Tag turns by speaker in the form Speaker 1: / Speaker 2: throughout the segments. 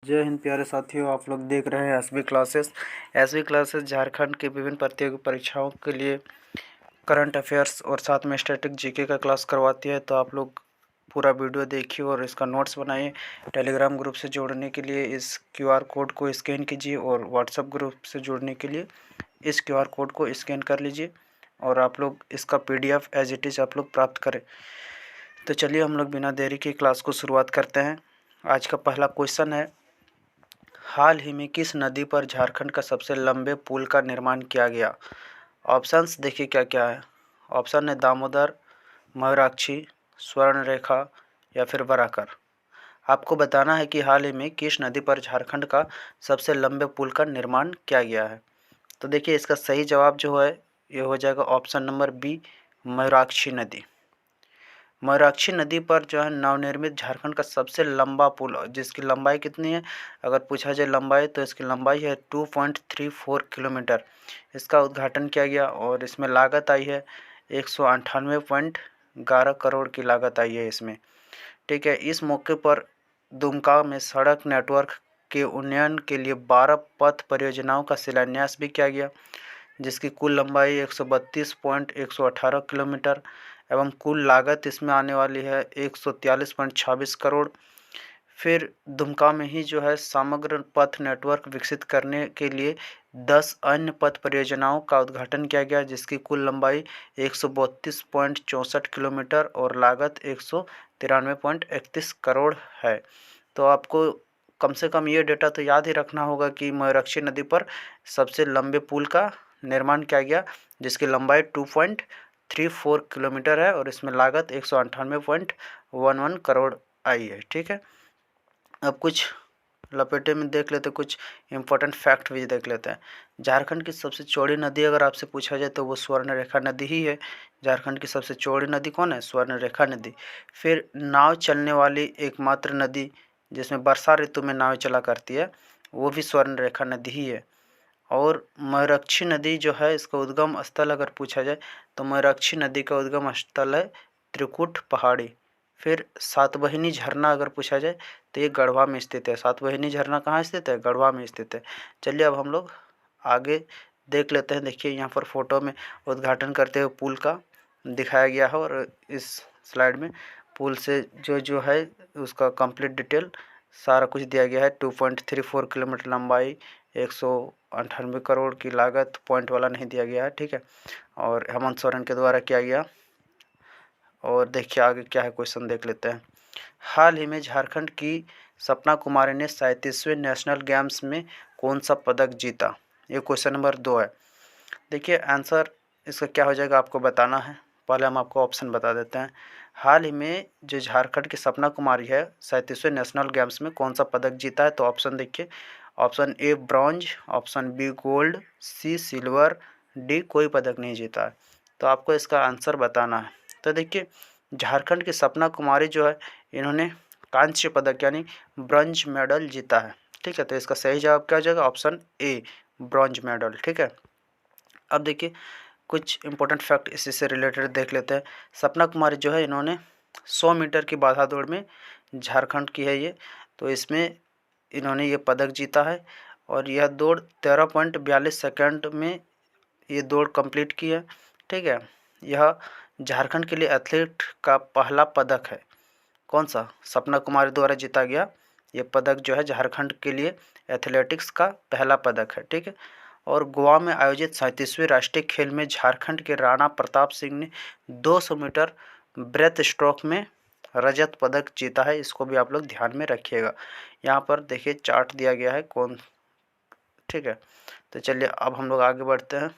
Speaker 1: जय हिंद प्यारे साथियों, आप लोग देख रहे हैं एसबी क्लासेस झारखंड की विभिन्न प्रतियोगी परीक्षाओं के लिए करंट अफेयर्स और साथ में स्टैटिक जीके का क्लास करवाती है। तो आप लोग पूरा वीडियो देखिए और इसका नोट्स बनाइए। टेलीग्राम ग्रुप से जोड़ने के लिए इस क्यूआर कोड को स्कैन कीजिए और व्हाट्सएप ग्रुप से जुड़ने के लिए इस क्यूआर कोड को स्कैन कर लीजिए और आप लोग इसका पीडीएफ एज इट इज़ आप लोग प्राप्त करें। तो चलिए हम लोग बिना देरी के क्लास को शुरुआत करते हैं। आज का पहला क्वेश्चन है, हाल ही में किस नदी पर झारखंड का सबसे लंबे पुल का निर्माण किया गया? ऑप्शंस देखिए क्या क्या है। ऑप्शन है दामोदर, मयूराक्षी, स्वर्णरेखा या फिर बराकर। आपको बताना है कि हाल ही में किस नदी पर झारखंड का सबसे लंबे पुल का निर्माण किया गया है। तो देखिए इसका सही जवाब जो है ये हो जाएगा ऑप्शन नंबर बी, मयूराक्षी नदी। मयूराक्षी नदी पर जो है नवनिर्मित झारखंड का सबसे लंबा पुल, जिसकी लंबाई कितनी है अगर पूछा जाए लंबाई, तो इसकी लंबाई है 2.34 किलोमीटर। इसका उद्घाटन किया गया और इसमें लागत आई है 198.11 करोड़ की लागत आई है इसमें। ठीक है, इस मौके पर दुमका में सड़क नेटवर्क के उन्नयन के लिए 12 पथ परियोजनाओं का शिलान्यास भी किया गया, जिसकी कुल लंबाई 132.118 किलोमीटर एवं कुल लागत इसमें आने वाली है 143.26 करोड़। फिर दुमका में ही जो है समग्र पथ नेटवर्क विकसित करने के लिए 10 अन्य पथ परियोजनाओं का उद्घाटन किया गया, जिसकी कुल लंबाई 132.64 किलोमीटर और लागत 193.31 करोड़ है। तो आपको कम से कम ये डेटा तो याद ही रखना होगा कि मयूराक्षी नदी पर सबसे लंबे पुल का निर्माण किया गया, जिसकी लंबाई 2.34 किलोमीटर है और इसमें लागत 198.11 करोड़ आई है। ठीक है, अब कुछ लपेटे में देख लेते, कुछ इम्पोर्टेंट फैक्ट भी देख लेते हैं। झारखंड की सबसे चौड़ी नदी अगर आपसे पूछा जाए तो वो स्वर्णरेखा नदी ही है। झारखंड की सबसे चौड़ी नदी कौन है? स्वर्णरेखा नदी। फिर नाव चलने वाली एकमात्र नदी जिसमें वर्षा ऋतु में नाव चला करती है वो भी स्वर्णरेखा नदी ही है। और मयूराक्षी नदी जो है इसका उद्गम स्थल अगर पूछा जाए तो मयूराक्षी नदी का उद्गम स्थल है त्रिकुट पहाड़ी। फिर सातवाहिनी झरना अगर पूछा जाए तो ये गढ़वा में स्थित है। सातवाहिनी झरना कहाँ स्थित है? गढ़वा में स्थित है। चलिए अब हम लोग आगे देख लेते हैं। देखिए यहाँ पर फोटो में उद्घाटन करते हुए पुल का दिखाया गया है और इस स्लाइड में पुल से जो है उसका कंप्लीट डिटेल सारा कुछ दिया गया है। 2.34 किलोमीटर लंबाई, 198 करोड़ की लागत, पॉइंट वाला नहीं दिया गया है। ठीक है, और हेमंत सोरेन के द्वारा किया गया। और देखिए आगे क्या है, क्वेश्चन देख लेते हैं। हाल ही में झारखंड की सपना कुमारी ने 37वें नेशनल गेम्स में कौन सा पदक जीता? ये क्वेश्चन नंबर 2 है। देखिए आंसर इसका क्या हो जाएगा आपको बताना है। पहले हम आपको ऑप्शन बता देते हैं। हाल ही में जो झारखंड की सपना कुमारी है 37वें नेशनल गेम्स में कौन सा पदक जीता है? तो ऑप्शन देखिए, option A bronze, option B gold, C silver, D कोई पदक नहीं जीता है। तो आपको इसका आंसर बताना है। तो देखिए झारखंड की सपना कुमारी जो है इन्होंने कांस्य पदक यानी ब्रॉन्ज मेडल जीता है। ठीक है, तो इसका सही जवाब क्या हो जाएगा? Option A bronze medal. ठीक है, अब देखिए कुछ इंपॉर्टेंट फैक्ट इसी से रिलेटेड देख लेते हैं। सपना कुमारी जो है इन्होंने 100 मीटर की बाधा दौड़ में झारखंड की है ये, तो इसमें इन्होंने ये पदक जीता है और यह दौड़ 13.42 सेकंड में ये दौड़ कंप्लीट की है। ठीक है, यह झारखंड के लिए एथलीट का पहला पदक है। कौन सा? सपना कुमारी द्वारा जीता गया ये पदक जो है झारखंड के लिए एथलेटिक्स का पहला पदक है। ठीक है, और गोवा में आयोजित 37वें राष्ट्रीय खेल में झारखंड के राणा प्रताप सिंह ने 200 मीटर ब्रेथ स्ट्रोक में रजत पदक जीता है। इसको भी आप लोग ध्यान में रखिएगा। यहाँ पर देखिए चार्ट दिया गया है कौन। ठीक है, तो चलिए अब हम लोग आगे बढ़ते हैं।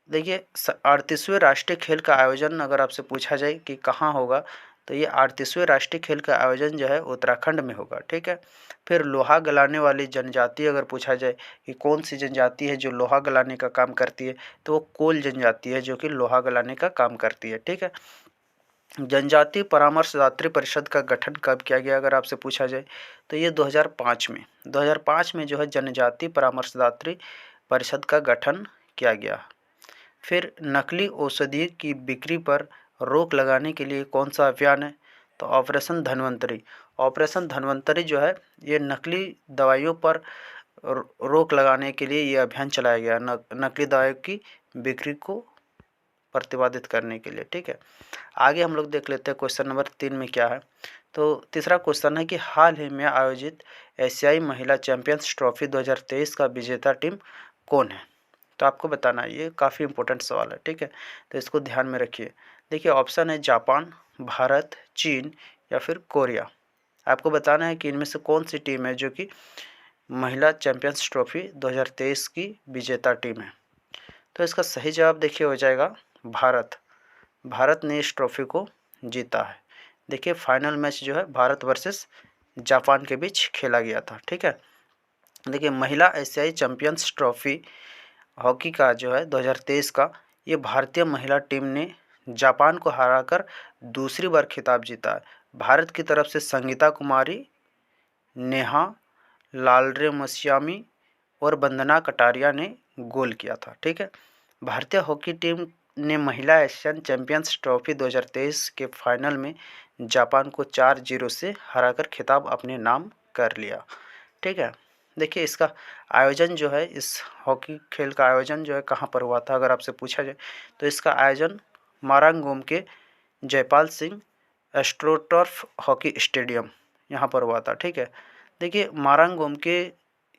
Speaker 1: देखिए 38वें राष्ट्रीय खेल का आयोजन अगर आपसे पूछा जाए कि कहाँ होगा तो ये 38वें राष्ट्रीय खेल का आयोजन जो है उत्तराखंड में होगा। ठीक है, फिर लोहा गलाने वाली जनजाति अगर पूछा जाए कि कौन सी जनजाति है जो लोहा गलाने का काम करती है तो वो कोल जनजाति है जो कि लोहा गलाने का काम करती है। ठीक है, जनजातीय परामर्शदात्री परिषद का गठन कब किया गया अगर आपसे पूछा जाए तो ये 2005 में जो है जनजातीय परामर्शदात्री परिषद का गठन किया गया। फिर नकली औषधि की बिक्री पर रोक लगाने के लिए कौन सा अभियान है? तो ऑपरेशन धन्वंतरी। ऑपरेशन धन्वंतरी जो है ये नकली दवाइयों पर रोक लगाने के लिए ये अभियान चलाया गया, नकली दवाइयों की बिक्री को प्रतिबंधित करने के लिए। ठीक है, आगे हम लोग देख लेते हैं क्वेश्चन नंबर 3 में क्या है। तो तीसरा क्वेश्चन है कि हाल ही में आयोजित एशियाई महिला चैंपियंस ट्रॉफी 2023 का विजेता टीम कौन है? तो आपको बताना है, ये काफ़ी इंपॉर्टेंट सवाल है। ठीक है, तो इसको ध्यान में रखिए। देखिए ऑप्शन है जापान, भारत, चीन या फिर कोरिया। आपको बताना है कि इनमें से कौन सी टीम है जो कि महिला चैंपियंस ट्रॉफी 2023 की विजेता टीम है। तो इसका सही जवाब देखिए हो जाएगा भारत। भारत ने इस ट्रॉफी को जीता है। देखिए फाइनल मैच जो है भारत वर्सेस जापान के बीच खेला गया था। ठीक है, देखिए महिला एशियाई चैंपियंस ट्रॉफी हॉकी का जो है 2023 का, ये भारतीय महिला टीम ने जापान को हराकर दूसरी बार खिताब जीता है। भारत की तरफ से संगीता कुमारी, नेहा लालरेमसियामी और वंदना कटारिया ने गोल किया था। ठीक है, भारतीय हॉकी टीम ने महिला एशियन चैंपियंस ट्रॉफी 2023 के फाइनल में जापान को 4-0 से हराकर खिताब अपने नाम कर लिया। ठीक है, देखिए इसका आयोजन जो है, इस हॉकी खेल का आयोजन जो है कहाँ पर हुआ था अगर आपसे पूछा जाए तो इसका आयोजन मारांगोम के Jaipal Singh astroturf hockey stadium यहाँ पर हुआ था। ठीक है, देखिए मारांगोम के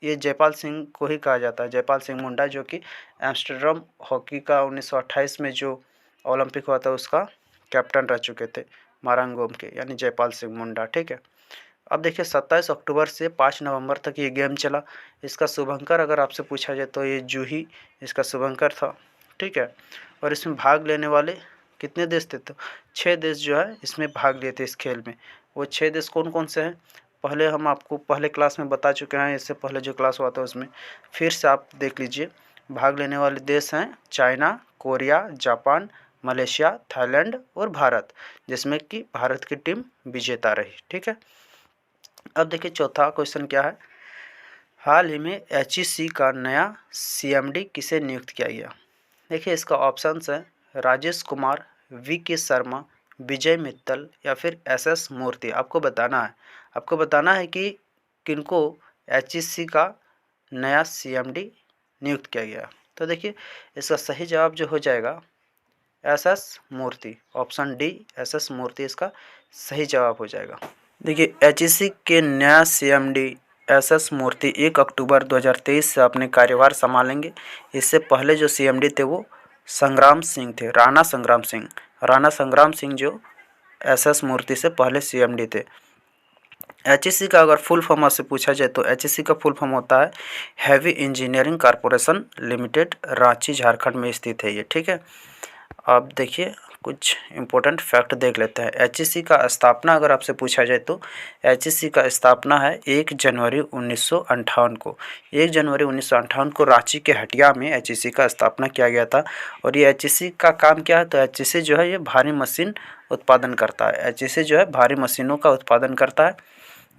Speaker 1: ये जयपाल सिंह को ही कहा जाता है, जयपाल सिंह मुंडा, जो कि एम्स्टर्डम हॉकी का 1928 में जो ओलंपिक हुआ था उसका कैप्टन रह चुके थे मारांगोम के, यानी जयपाल सिंह मुंडा। ठीक है, अब देखिए 27 अक्टूबर से 5 नवंबर तक ये गेम चला। इसका शुभंकर अगर आपसे पूछा जाए तो ये जूही इसका शुभंकर था। ठीक है, और इसमें भाग लेने वाले कितने देश थे? तो 6 देश जो है इसमें भाग लिए थे इस खेल में। वो 6 देश कौन कौन से हैं पहले हम आपको पहले क्लास में बता चुके हैं, इससे पहले जो क्लास हुआ था उसमें फिर से आप देख लीजिए। भाग लेने वाले देश हैं China, Korea, Japan, Malaysia, Thailand और भारत, जिसमें कि भारत की टीम विजेता रही। ठीक है, अब देखिए चौथा क्वेश्चन क्या है। हाल ही में HEC का नया CMD किसे नियुक्त किया गया? देखिए इसका ऑप्शंस है राजेश कुमार, VK शर्मा, विजय मित्तल या फिर SS मूर्ति। आपको बताना है कि किनको HEC का नया CMD नियुक्त किया गया। तो देखिए इसका सही जवाब जो हो जाएगा SS मूर्ति। ऑप्शन डी SS मूर्ति इसका सही जवाब हो जाएगा। देखिए HEC के नया CMD SS मूर्ति 1 अक्टूबर 2023 से अपने कार्यभार संभालेंगे। इससे पहले जो CMD थे वो संग्राम सिंह थे, राणा संग्राम सिंह जो SS मूर्ति से पहले CMD थे। HEC का अगर फुल फॉर्म से पूछा जाए तो HEC का फुल फॉर्म होता है heavy engineering corporation limited, Ranchi Jharkhand में स्थित है ये। ठीक है, अब देखिए कुछ इम्पोर्टेंट फैक्ट देख लेते हैं। HEC का स्थापना अगर आपसे पूछा जाए तो HEC का स्थापना है 1 जनवरी 1958 को। 1 जनवरी 1958 को रांची के हटिया में HEC का स्थापना किया गया था। और ये HEC का काम क्या है? तो HEC जो है ये भारी मशीन उत्पादन करता है। HEC जो है भारी मशीनों का उत्पादन करता है।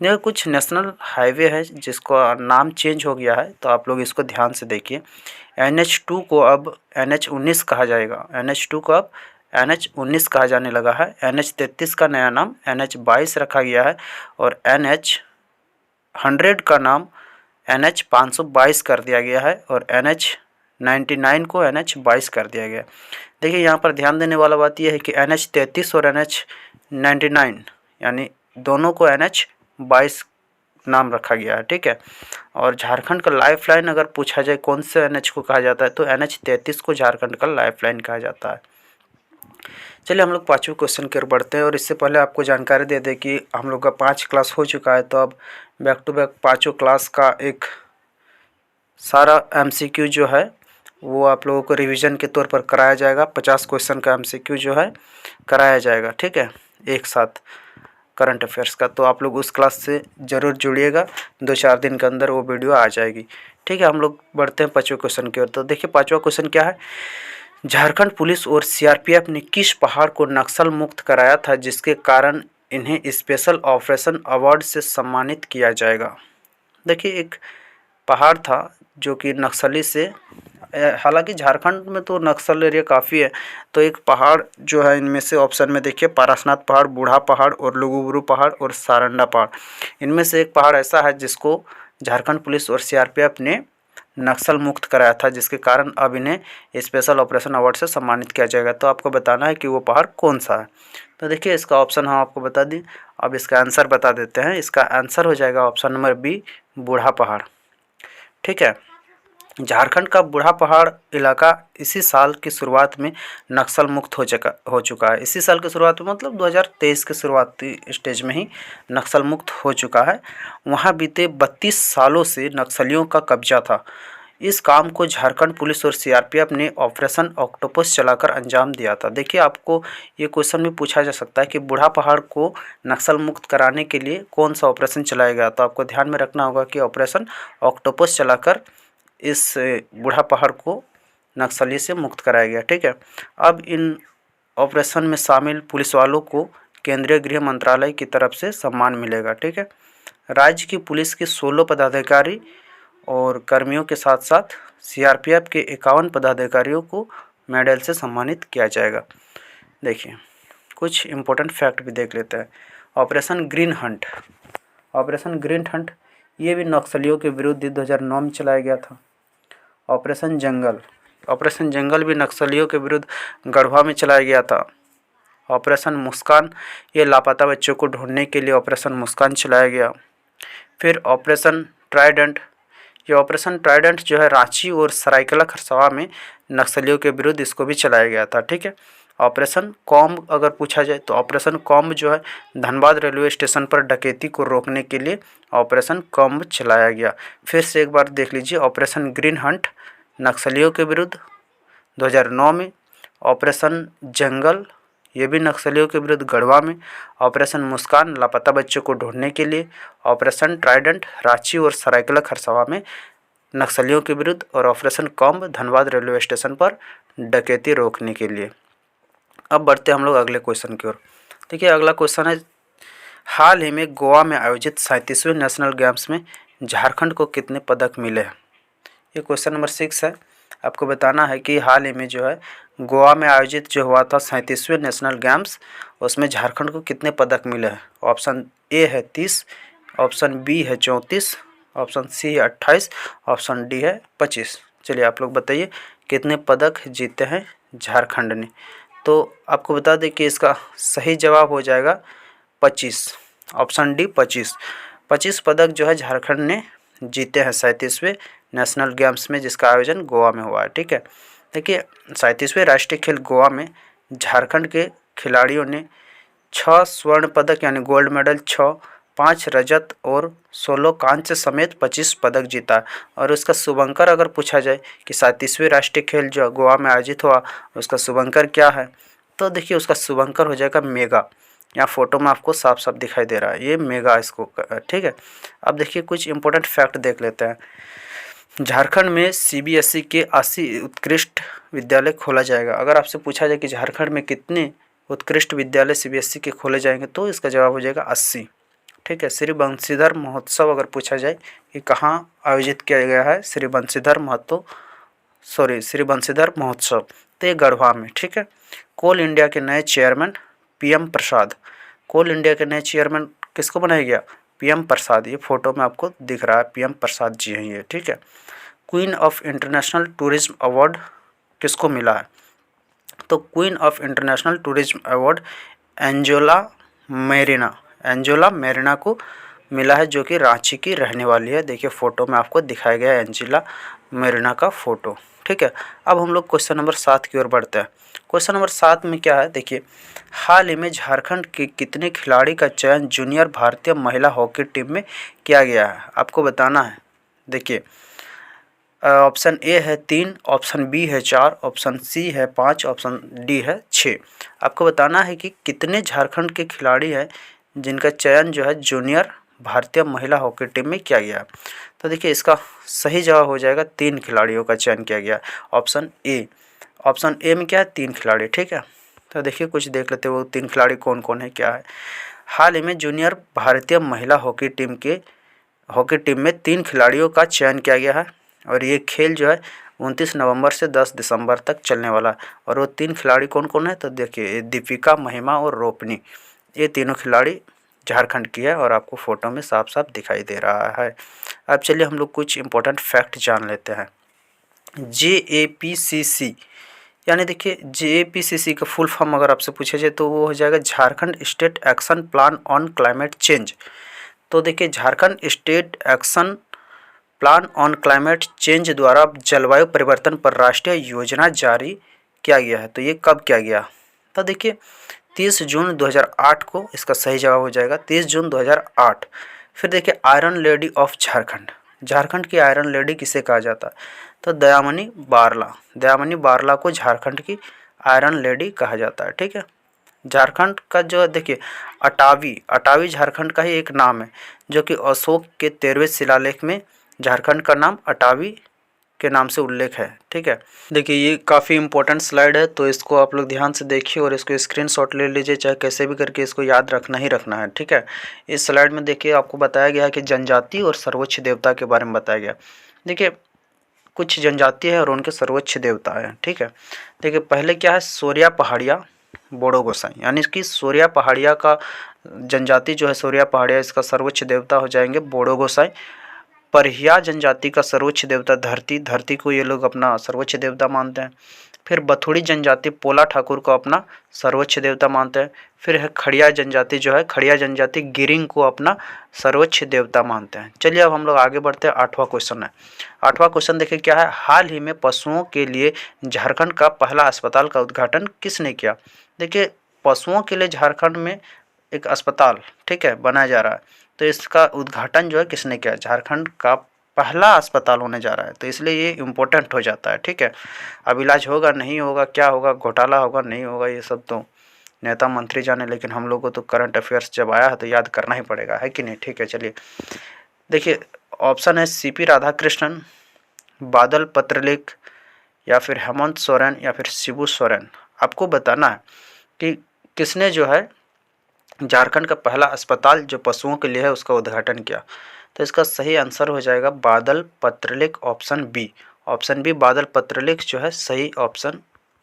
Speaker 1: यह कुछ नेशनल हाईवे है जिसका नाम चेंज हो गया है, तो आप लोग इसको ध्यान से देखिए। NH2 को अब NH19 कहा जाएगा, NH2 को अब NH19 कहा जाने लगा है। NH33 का नया नाम NH22 रखा गया है और NH100 का नाम NH522 कर दिया गया है और NH99 को NH22 कर दिया गया। देखिए यहाँ पर ध्यान देने वाला बात यह है कि NH33 और NH99 यानी दोनों को NH22 नाम रखा गया है। ठीक है, और झारखंड का लाइफलाइन अगर पूछा जाए कौन से NH को कहा जाता है तो NH33 को झारखंड का लाइफलाइन कहा जाता है। चलिए हम लोग पाँचवें क्वेश्चन की ओर बढ़ते हैं और इससे पहले आपको जानकारी दे दें कि हम लोग का 5 क्लास हो चुका है, तो अब बैक टू बैक पाँचों क्लास का एक सारा MCQ जो है वो आप लोगों को रिवीजन के तौर पर कराया जाएगा। 50 क्वेश्चन का MCQ जो है कराया जाएगा। ठीक है, एक साथ करंट अफेयर्स का, तो आप लोग उस क्लास से ज़रूर जुड़िएगा। 2-4 दिन के अंदर वो वीडियो आ जाएगी। ठीक है, हम लोग बढ़ते हैं पाँचवें क्वेश्चन की ओर। तो देखिए पाँचवा क्वेश्चन क्या है। झारखंड पुलिस और CRPF ने किस पहाड़ को नक्सल मुक्त कराया था जिसके कारण इन्हें स्पेशल ऑपरेशन अवार्ड से सम्मानित किया जाएगा? देखिए एक पहाड़ था जो कि नक्सली से हालांकि झारखंड में तो नक्सल एरिया काफ़ी है, तो एक पहाड़ जो है इनमें से ऑप्शन में देखिए पारसनाथ पहाड़, बूढ़ा पहाड़ और लुगुबुरु पहाड़ और सारंडा पहाड़, इनमें से एक पहाड़ ऐसा है जिसको झारखंड पुलिस और सीआरपीएफ ने नक्सल मुक्त कराया था, जिसके कारण अब इन्हें स्पेशल ऑपरेशन अवार्ड से सम्मानित किया जाएगा। तो आपको बताना है कि वो पहाड़ कौन सा है। तो देखिए इसका ऑप्शन हम आपको बता दें, अब इसका आंसर बता देते हैं। इसका आंसर हो जाएगा ऑप्शन नंबर बी, बूढ़ा पहाड़। ठीक है, झारखंड का बूढ़ा पहाड़ इलाका इसी साल की शुरुआत में नक्सल मुक्त हो चुका है। इसी साल की शुरुआत में मतलब 2023 के शुरुआती स्टेज में ही नक्सल मुक्त हो चुका है। वहाँ बीते 32 सालों से नक्सलियों का कब्जा था। इस काम को झारखंड पुलिस और सीआरपीएफ ने ऑपरेशन ऑक्टोपस चलाकर अंजाम दिया था। देखिए आपको ये क्वेश्चन भी पूछा जा सकता है कि बूढ़ा पहाड़ को नक्सल मुक्त कराने के लिए कौन सा ऑपरेशन चलाया गया। तो आपको ध्यान में रखना होगा कि ऑपरेशन ऑक्टोपस चलाकर इस बूढ़ा पहाड़ को नक्सली से मुक्त कराया गया। ठीक है, अब इन ऑपरेशन में शामिल पुलिस वालों को केंद्रीय गृह मंत्रालय की तरफ से सम्मान मिलेगा। ठीक है, राज्य की पुलिस के 16 पदाधिकारी और कर्मियों के साथ साथ सीआरपीएफ के 51 पदाधिकारियों को मेडल से सम्मानित किया जाएगा। देखिए कुछ इम्पोर्टेंट फैक्ट भी देख लेते हैं। Operation green Hunt, operation green Hunt ये भी नक्सलियों के विरुद्ध 2009 में चलाया गया था। ऑपरेशन जंगल, ऑपरेशन जंगल भी नक्सलियों के विरुद्ध गढ़वा में चलाया गया था। ऑपरेशन मुस्कान, ये लापता बच्चों को ढूंढने के लिए ऑपरेशन मुस्कान चलाया गया। फिर ऑपरेशन ट्राइडेंट, ये ऑपरेशन ट्राइडेंट जो है रांची और सरायकेला खरसावा में नक्सलियों के विरुद्ध इसको भी चलाया गया था। ठीक है, ऑपरेशन कॉम्ब अगर पूछा जाए तो ऑपरेशन कॉम्ब जो है धनबाद रेलवे स्टेशन पर डकैती को रोकने के लिए ऑपरेशन कॉम्ब चलाया गया। फिर से एक बार देख लीजिए, ऑपरेशन ग्रीन हंट नक्सलियों के विरुद्ध 2009 में, ऑपरेशन जंगल ये भी नक्सलियों के विरुद्ध गढ़वा में, ऑपरेशन मुस्कान लापता बच्चों को ढूंढने के लिए, ऑपरेशन ट्राइडेंट रांची और सरायकेला खरसावा में नक्सलियों के विरुद्ध, और operation comb Dhanbad railway station पर डकैती रोकने के लिए। अब बढ़ते हम लोग अगले क्वेश्चन की ओर। देखिए अगला क्वेश्चन है, हाल ही में गोवा में आयोजित 37वें नेशनल गेम्स में झारखंड को कितने पदक मिले हैं। ये क्वेश्चन नंबर 6 है। आपको बताना है कि हाल ही में जो है गोवा में आयोजित जो हुआ था 37वें नेशनल गेम्स, उसमें झारखंड को कितने पदक मिले हैं। ऑप्शन ए है 30, ऑप्शन बी है 34, ऑप्शन सी है 28, ऑप्शन डी है 25। चलिए आप लोग बताइए कितने पदक जीते हैं झारखंड ने। तो आपको बता दें कि इसका सही जवाब हो जाएगा 25, ऑप्शन डी 25 पदक जो है झारखंड ने जीते हैं 37वें नेशनल गेम्स में, जिसका आयोजन गोवा में हुआ है। ठीक है, देखिए 37वें राष्ट्रीय खेल गोवा में झारखंड के खिलाड़ियों ने 6 स्वर्ण पदक यानी गोल्ड मेडल 6, 5 रजत और 16 कांस्य समेत 25 पदक जीता। और उसका शुभंकर अगर पूछा जाए कि 37वें राष्ट्रीय खेल जो गोवा में आयोजित हुआ उसका शुभंकर क्या है, तो देखिए उसका शुभंकर हो जाएगा मेगा। यहाँ फोटो में आपको साफ साफ दिखाई दे रहा है, ये मेगा इसको। ठीक है, अब देखिए कुछ इंपॉर्टेंट फैक्ट देख लेते हैं। झारखंड में सीबीएसई के 80 उत्कृष्ट विद्यालय खोला जाएगा। अगर आपसे पूछा जाए कि झारखंड में कितने उत्कृष्ट विद्यालय सीबीएसई के खोले जाएंगे, तो इसका जवाब हो जाएगा 80। ठीक है, श्री बंशीधर महोत्सव अगर पूछा जाए कि कहाँ आयोजित किया गया है, श्री बंशीधर महोत्सव, तो ये गढ़वा में। ठीक है, कोल इंडिया के नए चेयरमैन पीएम प्रसाद, कोल इंडिया के नए चेयरमैन किसको बनाया गया, पीएम प्रसाद। ये फोटो में आपको दिख रहा है, पीएम प्रसाद जी हैं ये। ठीक है, queen of international tourism award किसको मिला है, तो queen of international tourism award Angela Merina को मिला है, जो कि रांची की रहने वाली है। देखिए फोटो में आपको दिखाया गया है एंजेला मेरिना का फोटो। ठीक है, अब हम लोग क्वेश्चन नंबर 7 की ओर बढ़ते हैं। क्वेश्चन नंबर 7 में क्या है, देखिए हाल ही में झारखंड के कितने खिलाड़ी का चयन जूनियर भारतीय महिला हॉकी टीम में किया गया है, आपको बताना है। देखिए ऑप्शन ए है 3, ऑप्शन बी है 4, ऑप्शन सी है 5, ऑप्शन डी है 6। आपको बताना है कि कितने झारखंड के खिलाड़ी हैं जिनका चयन जो है जूनियर भारतीय महिला हॉकी टीम में किया गया। तो देखिए इसका सही जवाब हो जाएगा 3 खिलाड़ियों का चयन किया गया, ऑप्शन ए। ऑप्शन ए में क्या है, 3 खिलाड़ी। ठीक है, तो देखिए कुछ देख लेते हैं वो 3 खिलाड़ी कौन कौन है, क्या है। हाल ही में जूनियर भारतीय महिला हॉकी टीम में 3 खिलाड़ियों का चयन किया गया है, और ये खेल जो है 29 नवंबर से 10 दिसंबर तक चलने वाला है। और वो 3 खिलाड़ी कौन कौन है, तो देखिए दीपिका, महिमा और रोपनी, ये तीनों खिलाड़ी झारखंड की है और आपको फ़ोटो में साफ साफ दिखाई दे रहा है। अब चलिए हम लोग कुछ इंपॉर्टेंट फैक्ट जान लेते हैं। JAPCC, यानी देखिए JAPCC का फुल फॉर्म अगर आपसे पूछा जाए तो वो हो जाएगा Jharkhand state action plan on climate change. तो देखिए Jharkhand state action plan on climate change द्वारा जलवायु परिवर्तन पर राष्ट्रीय योजना जारी किया गया है। तो ये कब किया गया, तो देखिए 30 जून 2008 को इसका सही जवाब हो जाएगा, 30 जून 2008। फिर देखिए iron lady of Jharkhand, Jharkhand की आयरन लेडी किसे कहा जाता है, तो दयामनी बारला, दयामनी बारला को झारखंड की आयरन लेडी कहा जाता है। ठीक है, झारखंड का जो देखिए अटावी, अटावी झारखंड का ही एक नाम है, जो कि अशोक के 13वें शिलालेख में झारखंड का नाम अटावी के नाम से उल्लेख है। ठीक है, देखिए ये काफ़ी इंपॉर्टेंट स्लाइड है, तो इसको आप लोग ध्यान से देखिए और इसको स्क्रीनशॉट ले लीजिए, चाहे कैसे भी करके इसको याद रखना ही रखना है। ठीक है, इस स्लाइड में देखिए आपको बताया गया है कि जनजाति और सर्वोच्च देवता के बारे में बताया गया। देखिए कुछ जनजाति है और उनके सर्वोच्च देवता है। ठीक है, देखिए पहले क्या है, सोरिया पहाड़िया बोड़ो गोसाई, यानी कि सोरिया पहाड़िया का जनजाति जो है सोरिया पहाड़िया, इसका सर्वोच्च देवता हो जाएंगे बोड़ो गोसाई। परहिया जनजाति का सर्वोच्च देवता धरती, धरती को ये लोग अपना सर्वोच्च देवता मानते हैं। फिर बथुड़ी जनजाति पोला ठाकुर को अपना सर्वोच्च देवता मानते हैं। फिर है खड़िया जनजाति, जो है खड़िया जनजाति गिरिंग को अपना सर्वोच्च देवता मानते हैं। चलिए अब हम लोग आगे बढ़ते हैं, 8वां क्वेश्चन है। 8वां क्वेश्चन देखिए क्या है, हाल ही में पशुओं के लिए झारखंड का पहला अस्पताल का उद्घाटन किसने किया। देखिए पशुओं के लिए झारखंड में एक अस्पताल, ठीक है, बनाया जा रहा है, तो इसका उद्घाटन जो है किसने किया, झारखंड का पहला अस्पताल होने जा रहा है, तो इसलिए ये इम्पोर्टेंट हो जाता है। ठीक है, अब इलाज होगा नहीं होगा, क्या होगा, घोटाला होगा नहीं होगा, ये सब तो नेता मंत्री जाने, लेकिन हम लोग को तो करंट अफेयर्स जब आया है तो याद करना ही पड़ेगा, है कि नहीं। ठीक है, चलिए देखिए ऑप्शन है CP राधाकृष्णन, बादल पत्रलेख, या फिर हेमंत सोरेन, या फिर शिबू सोरेन। आपको बताना है कि किसने जो है झारखंड का पहला अस्पताल जो पशुओं के लिए है उसका उद्घाटन किया। तो इसका सही आंसर हो जाएगा Badal Patralekh, option B. Option B Badal Patralekh जो है सही ऑप्शन,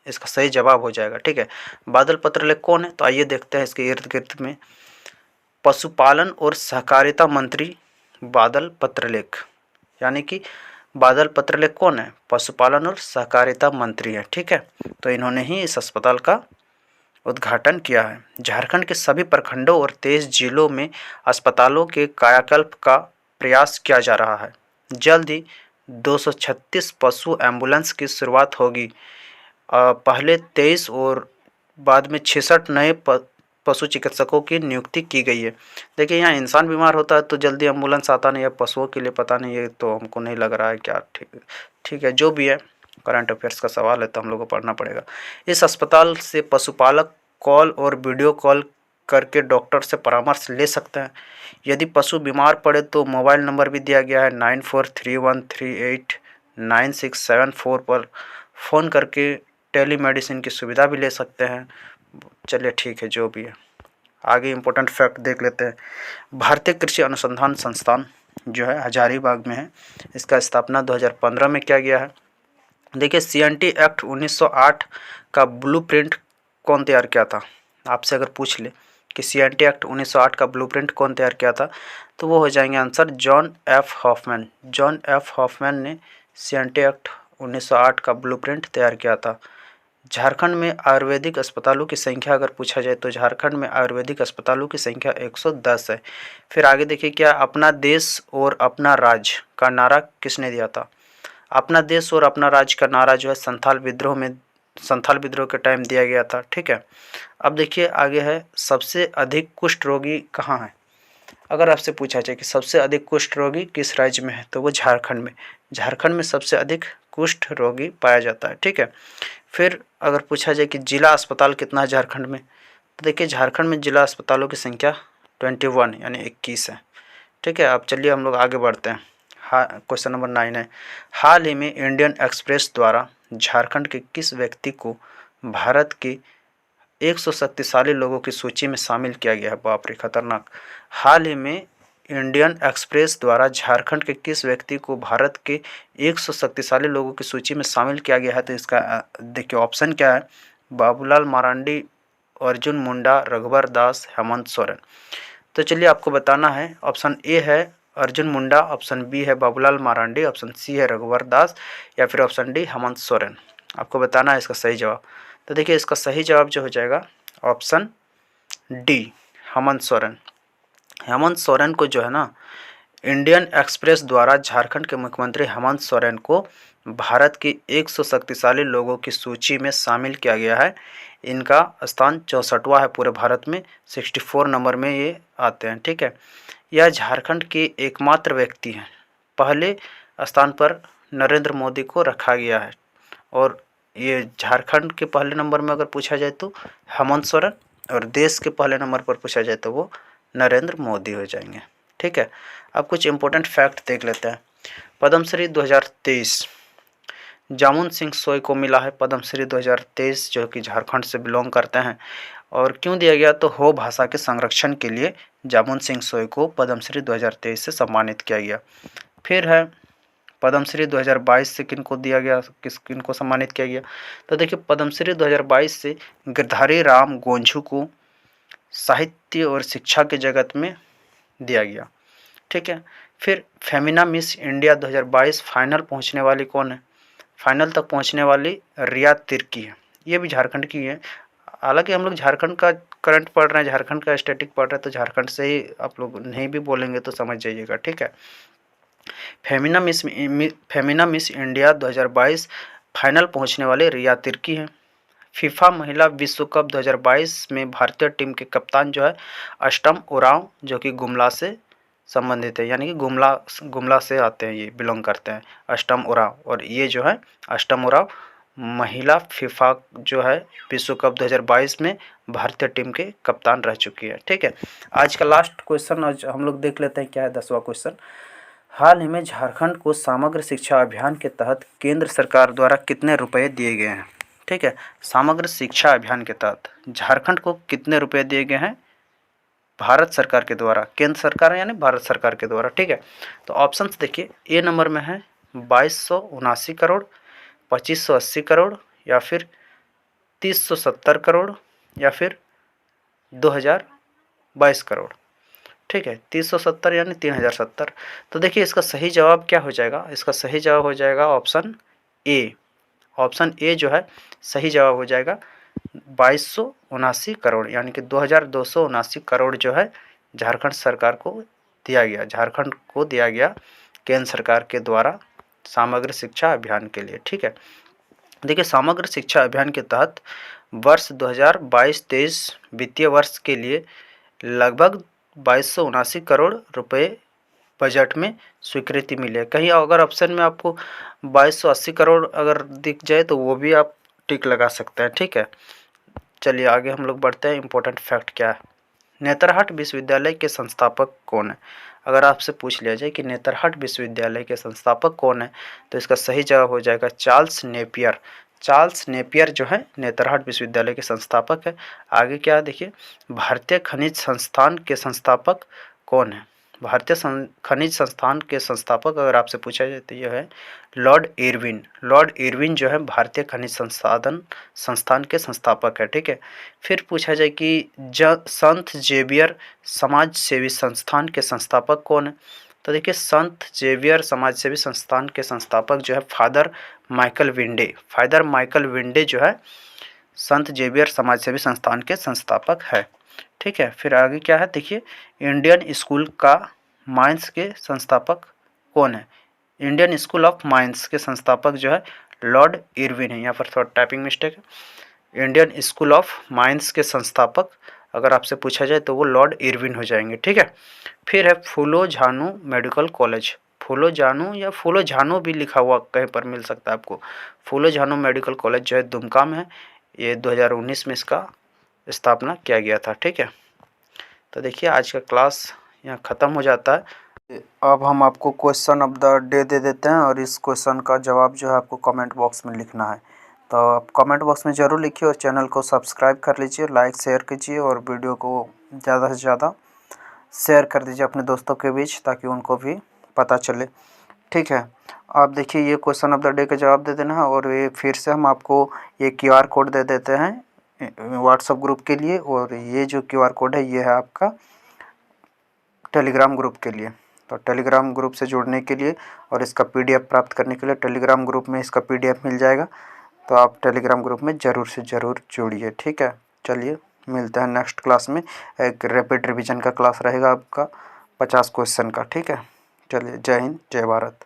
Speaker 1: इसका सही जवाब हो जाएगा। ठीक है, बादल पत्रलेख कौन है, तो आइए देखते हैं इसके इर्द गिर्द में। पशुपालन और सहकारिता मंत्री बादल पत्रलेख, यानी कि बादल पत्रलेख कौन है, पशुपालन और सहकारिता मंत्री हैं। ठीक है, तो इन्होंने ही इस अस्पताल का उद्घाटन किया है। झारखंड के सभी प्रखंडों और 23 जिलों में अस्पतालों के कायाकल्प का प्रयास किया जा रहा है। जल्द ही 236 पशु एम्बुलेंस की शुरुआत होगी। पहले 23 और बाद में 66 नए पशु चिकित्सकों की नियुक्ति की गई है। देखिए यहाँ इंसान बीमार होता है तो जल्दी एम्बुलेंस आता नहीं है, पशुओं के लिए पता नहीं है, तो हमको नहीं लग रहा है क्या। ठीक है, जो भी है करंट अफेयर्स का सवाल है तो हम लोग को पढ़ना पड़ेगा। इस अस्पताल से पशुपालक कॉल और वीडियो कॉल करके डॉक्टर से परामर्श ले सकते हैं। यदि पशु बीमार पड़े तो मोबाइल नंबर भी दिया गया है 9431389674 पर फ़ोन करके टेलीमेडिसिन की सुविधा भी ले सकते हैं। चलिए ठीक है, जो भी है आगे इम्पोर्टेंट फैक्ट देख लेते हैं। भारतीय कृषि अनुसंधान संस्थान जो है हजारीबाग में है, इसका स्थापना 2015 में किया गया है। देखिए CNT एक्ट 1908 का ब्लूप्रिंट कौन तैयार किया था, आपसे अगर पूछ ले कि CNT एक्ट 1908 का ब्लूप्रिंट कौन तैयार किया था, तो वो हो जाएंगे answer John F Hoffman. John F Hoffman ने CNT एक्ट 1908 का ब्लूप्रिंट तैयार किया था। झारखंड में आयुर्वेदिक अस्पतालों की संख्या अगर पूछा जाए तो झारखंड में आयुर्वेदिक अस्पतालों की संख्या 110 है। फिर आगे देखिए क्या, अपना देश और अपना राज्य का नारा किसने दिया था। अपना देश और अपना राज्य का नारा जो है संथाल विद्रोह के टाइम दिया गया था। ठीक है, अब देखिए आगे है सबसे अधिक कुष्ठ रोगी कहाँ है। अगर आपसे पूछा जाए कि सबसे अधिक कुष्ठ रोगी किस राज्य में है, तो वो झारखंड में, झारखंड में सबसे अधिक कुष्ठ रोगी पाया जाता है। ठीक है, फिर अगर पूछा जाए कि जिला अस्पताल कितना है झारखंड में, तो देखिए झारखंड में जिला अस्पतालों की संख्या 21 यानी 21 है। ठीक है, अब चलिए हम लोग आगे बढ़ते हैं। हाँ, क्वेश्चन नंबर 9 है, हाल ही में इंडियन एक्सप्रेस द्वारा झारखंड के किस व्यक्ति को भारत के 100 शक्तिशाली लोगों की सूची में शामिल किया गया है। बाप रे खतरनाक। हाल ही में इंडियन एक्सप्रेस द्वारा झारखंड के किस व्यक्ति को भारत के 100 शक्तिशाली लोगों की सूची में शामिल किया गया है? तो इसका देखिए ऑप्शन क्या है, बाबूलाल मरांडी, अर्जुन मुंडा, रघुवर दास, हेमंत सोरेन। तो चलिए आपको बताना है, ऑप्शन ए है अर्जुन मुंडा, ऑप्शन बी है बाबूलाल मरांडी, ऑप्शन सी है रघुवर दास, या फिर ऑप्शन डी हेमंत सोरेन। आपको बताना है इसका सही जवाब। तो देखिए इसका सही जवाब जो हो जाएगा ऑप्शन डी, हेमंत सोरेन। हेमंत सोरेन को जो है ना, इंडियन एक्सप्रेस द्वारा झारखंड के मुख्यमंत्री हेमंत सोरेन को भारत की 100 शक्तिशाली लोगों की सूची में शामिल किया गया है। इनका स्थान 64वां है पूरे भारत में, 64 नंबर में ये आते हैं। ठीक है, यह झारखंड के एकमात्र व्यक्ति हैं। पहले स्थान पर नरेंद्र मोदी को रखा गया है, और ये झारखंड के पहले नंबर में अगर पूछा जाए तो हेमंत सोरेन, और देश के पहले नंबर पर पूछा जाए तो वो नरेंद्र मोदी हो जाएंगे। ठीक है, अब कुछ इंपॉर्टेंट फैक्ट देख लेते हैं। पद्मश्री 2023 जामुन सिंह सोय को मिला है, पद्मश्री 2023, जो कि झारखंड से बिलोंग करते हैं। और क्यों दिया गया, तो हो भाषा के संरक्षण के लिए जामुन सिंह सोय को पद्मश्री 2023 से सम्मानित किया गया। फिर है पद्मश्री 2022 से किनको दिया गया, किनको सम्मानित किया गया? तो देखिए पद्मश्री 2022 से गिरधारी राम गोंझू को साहित्य और शिक्षा के जगत में दिया गया। ठीक है, फिर फेमिना मिस इंडिया 2022 फाइनल पहुंचने वाली कौन है? फाइनल तक पहुंचने वाली रिया तिर्की है, ये भी झारखंड की है। हालांकि हम लोग झारखंड का करंट पढ़ रहे हैं, झारखंड का स्टैटिक पढ़ रहे हैं, तो झारखंड से ही आप लोग नहीं भी बोलेंगे तो समझ जाइएगा। ठीक है, फेमिना मिस इंडिया 2022 फाइनल पहुंचने वाले रिया तिर्की हैं। फीफा महिला विश्व कप 2022 में भारतीय टीम के कप्तान जो है अष्टम उरांव, जो कि गुमला से संबंधित है, यानी कि गुमला से आते हैं, ये बिलोंग करते हैं अष्टम उरांव। और ये जो है अष्टम उरांव महिला फीफा जो है विश्व कप 2022 में भारतीय टीम के कप्तान रह चुकी है। ठीक है, आज का लास्ट क्वेश्चन आज हम लोग देख लेते हैं, क्या है 10वां क्वेश्चन। हाल ही में झारखंड को समग्र शिक्षा अभियान के तहत केंद्र सरकार द्वारा कितने रुपए दिए गए हैं? ठीक है, समग्र शिक्षा अभियान के तहत झारखंड को कितने रुपए दिए गए हैं भारत सरकार के द्वारा? केंद्र सरकार यानी भारत सरकार के द्वारा। ठीक है, तो ऑप्शंस देखिए, ए नंबर में है 2279 करोड़, 2580 करोड़, या फिर 3070 करोड़, या फिर 2022 करोड़। ठीक है, 3070 यानी 3070। तो देखिए इसका सही जवाब क्या हो जाएगा? इसका सही जवाब हो जाएगा ऑप्शन ए। ऑप्शन ए जो है सही जवाब हो जाएगा 2279 करोड़, यानी कि 2279 करोड़ जो है झारखंड सरकार को दिया गया, झारखंड को दिया गया केंद्र सरकार के द्वारा समग्र शिक्षा अभियान के लिए। ठीक है, देखिए समग्र शिक्षा अभियान के तहत वर्ष 2022-23 वित्तीय वर्ष के लिए लगभग 2279 करोड़ रुपए बजट में स्वीकृति मिली है। कहीं अगर ऑप्शन में आपको 2280 करोड़ अगर दिख जाए तो वो भी आप टिक लगा सकते हैं। ठीक है, चलिए आगे हम लोग बढ़ते हैं। इम्पोर्टेंट फैक्ट क्या है? नेतरहाट विश्वविद्यालय के संस्थापक कौन है? अगर आपसे पूछ लिया जाए कि नेतरहाट विश्वविद्यालय के संस्थापक कौन है, तो इसका सही जवाब हो जाएगा चार्ल्स नेपियर। चार्ल्स नेपियर जो है नेतरहाट विश्वविद्यालय के संस्थापक है। आगे क्या है देखिए, भारतीय खनिज संस्थान के संस्थापक कौन है? भारतीय खनिज संस्थान के संस्थापक अगर आपसे पूछा जाए तो यह है लॉर्ड इरविन। लॉर्ड इरविन जो है भारतीय खनिज संस्थान के संस्थापक है। ठीक है, फिर पूछा जाए कि संत जेवियर समाज सेवी संस्थान के संस्थापक कौन है? तो देखिए संत जेवियर समाज सेवी संस्थान के संस्थापक जो है फादर माइकल विंडे। फादर माइकल विंडे जो है संत जेवियर समाज सेवी संस्थान के संस्थापक है। ठीक है, फिर आगे क्या है देखिए, इंडियन स्कूल का माइंस के संस्थापक कौन है? इंडियन स्कूल ऑफ माइंस के संस्थापक जो है लॉर्ड इरविन है। यहाँ पर थोड़ा टाइपिंग मिस्टेक है। इंडियन स्कूल ऑफ माइंस के संस्थापक अगर आपसे पूछा जाए तो वो लॉर्ड इरविन हो जाएंगे। ठीक है, फिर है फूलो झानो मेडिकल कॉलेज। फूलो झानो या फूलो झानो भी लिखा हुआ कहीं पर मिल सकता है आपको। फूलो झानो मेडिकल कॉलेज जो है दुमका में है। ये 2019 में इसका स्थापना किया गया था। ठीक है, तो देखिए आज का क्लास यहाँ ख़त्म हो जाता है। अब हम आपको question of the day they देते हैं, और इस क्वेश्चन का जवाब जो है आपको कमेंट बॉक्स में लिखना है। तो आप कमेंट बॉक्स में ज़रूर लिखिए, और चैनल को सब्सक्राइब कर लीजिए, लाइक शेयर कीजिए, और वीडियो को ज़्यादा से ज़्यादा शेयर कर दीजिए अपने दोस्तों के बीच ताकि उनको भी पता चले। ठीक है, आप देखिए ये क्वेश्चन ऑफ द डे का जवाब दे देना है और ये फिर से हम आपको ये QR कोड दे देते हैं व्हाट्सएप ग्रुप के लिए, और ये जो QR कोड है ये है आपका टेलीग्राम ग्रुप के लिए। तो टेलीग्राम ग्रुप से जुड़ने के लिए और इसका PDF प्राप्त करने के लिए टेलीग्राम ग्रुप में इसका PDF मिल जाएगा। तो आप टेलीग्राम ग्रुप में ज़रूर से ज़रूर जुड़िए। ठीक है, चलिए मिलते हैं नेक्स्ट क्लास में। एक रैपिड रिवीजन का क्लास रहेगा आपका 50 क्वेश्चन का। ठीक है, चलिए, जय हिंद, जय भारत।